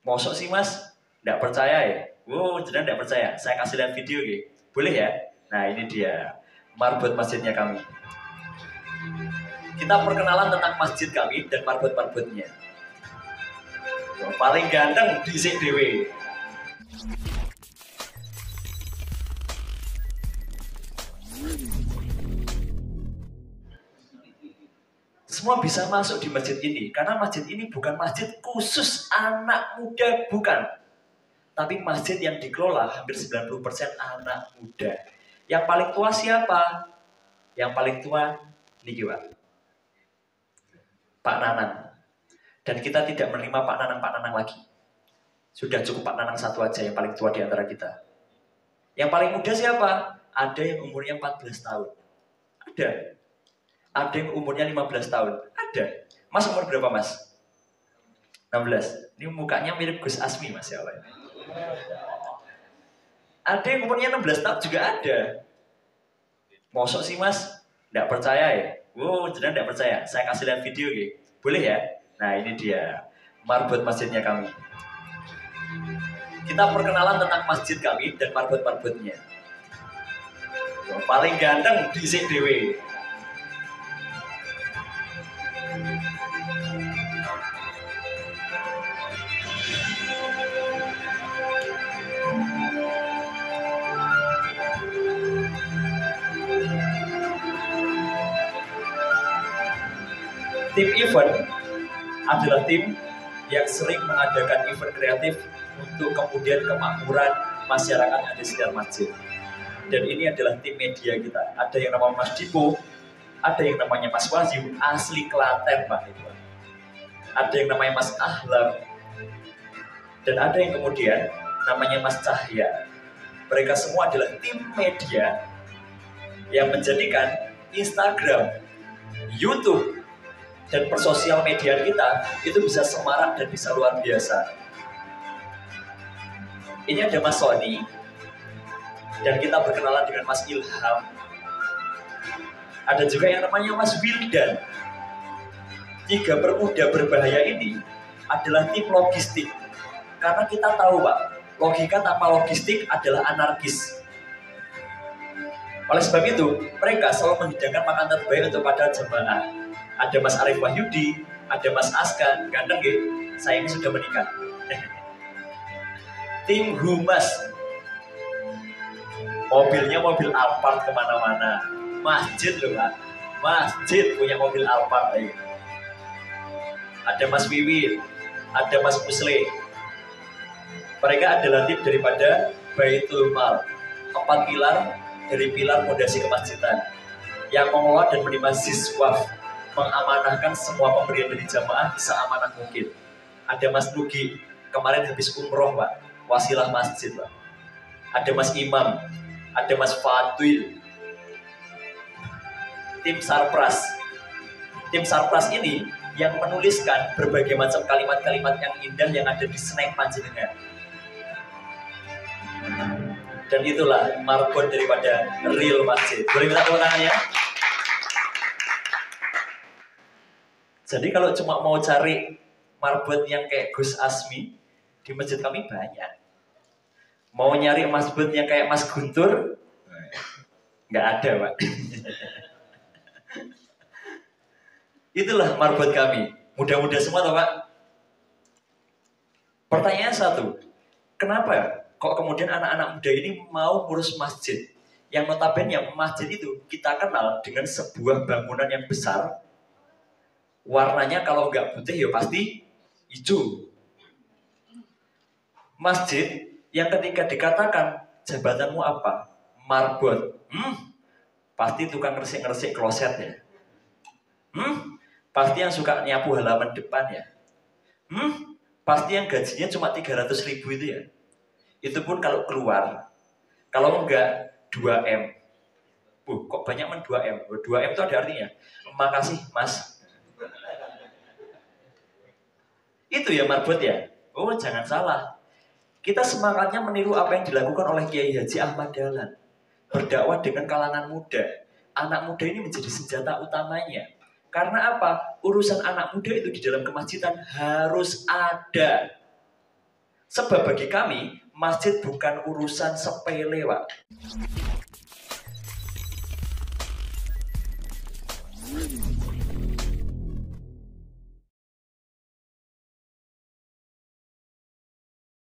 Mosok sih mas? Nggak percaya ya? Wow, jangan nggak percaya. Saya kasih lihat video gitu. Boleh ya? Nah ini dia marbot masjidnya kami. Kita perkenalan tentang masjid kami dan marbot-marbotnya. Paling ganteng di CDW. Semua bisa masuk di masjid ini karena masjid ini bukan masjid khusus anak muda, bukan. Tapi masjid yang dikelola hampir 90% anak muda. Yang paling tua siapa? Yang paling tua niki Pak Nanang. Dan kita tidak menerima Pak Nanang lagi. Sudah cukup Pak Nanang satu aja yang paling tua di antara kita. Yang paling muda siapa? Ada yang umurnya 14 tahun. Ada. Ada yang umurnya 15 tahun. Ada. Mas umur berapa mas? 16. Ini mukanya mirip Gus Asmi mas ya Allah. Ada yang umurnya 16 tahun juga ada. Mosok sih mas? Nggak percaya ya? Wow, jangan nggak percaya. Saya kasih lihat video gitu. Boleh ya? Nah ini dia marbot masjidnya kami. Kita perkenalan tentang masjid kami dan marbot-marbotnya. Paling ganteng di CDW. Tim event adalah tim yang sering mengadakan event kreatif untuk kemudian kemakmuran masyarakat yang ada di sekitar masjid. Dan ini adalah tim media kita. Ada yang namanya Mas Dipo, ada yang namanya Mas Wahyu, asli Klaten Pak. Ada yang namanya Mas Ahlam, dan ada yang kemudian namanya Mas Cahya. Mereka semua adalah tim media yang menjadikan Instagram, YouTube, dan persosial media kita itu bisa semarak dan bisa luar biasa. Ini ada Mas Sony, dan kita berkenalan dengan Mas Ilham. Ada juga yang namanya Mas Wildan. 3 pemuda berbahaya ini adalah tim logistik. Karena kita tahu Pak, logika tanpa logistik adalah anarkis. Oleh sebab itu, mereka selalu menghidangkan makan terbaik untuk pada jemaah. Ada Mas Arif Wahyudi, ada Mas Aska, ganteng ya? Saya ini sudah menikah. Tim Humas, mobilnya mobil Alphard kemana-mana. Masjid loh Pak, masjid punya mobil Alphard. Ada Mas Wiwin, ada Mas Musle. Mereka adalah tim daripada Baitul Mal, 4 pilar dari pilar fondasi kemasjidan yang mengelola dan menerima siswa, mengamanahkan semua pemberian dari jamaah seamanah mungkin. Ada Mas Nugi, kemarin habis umroh Pak, wasilah masjid Pak. Ada Mas Imam, ada Mas Fadil. Tim Sarpras. Tim Sarpras ini yang menuliskan berbagai macam kalimat-kalimat yang indah yang ada di snack panjenengan. Dan itulah marbot daripada real masjid. Boleh minta tepuk tangannya? Jadi kalau cuma mau cari marbot yang kayak Gus Asmi, di masjid kami banyak. Mau nyari marbot yang kayak Mas Guntur, nggak ada Pak. Itulah marbot kami. Mudah-mudah semua toh Pak. Pertanyaan satu, kenapa kok kemudian anak-anak muda ini mau ngurus masjid? Yang notabene masjid itu kita kenal dengan sebuah bangunan yang besar. Warnanya kalau nggak putih ya pasti hijau. Masjid yang ketika dikatakan jabatanmu apa? Marbot. Pasti tukang ngeresik-ngeresik kloset ya. Pasti yang suka nyapu halaman depan ya. Pasti yang gajinya cuma 300.000 itu ya. Itu pun kalau keluar. Kalau enggak 2M. Kok banyak 2M? 2M itu ada artinya. Makasih mas. Itu ya marbot ya. Oh jangan salah. Kita semangatnya meniru apa yang dilakukan oleh Kiai Haji Ahmad Dahlan. Berdakwah dengan kalangan muda. Anak muda ini menjadi senjata utamanya. Karena apa? Urusan anak muda itu di dalam kemasjidan harus ada. Sebab bagi kami, masjid bukan urusan sepele, Pak.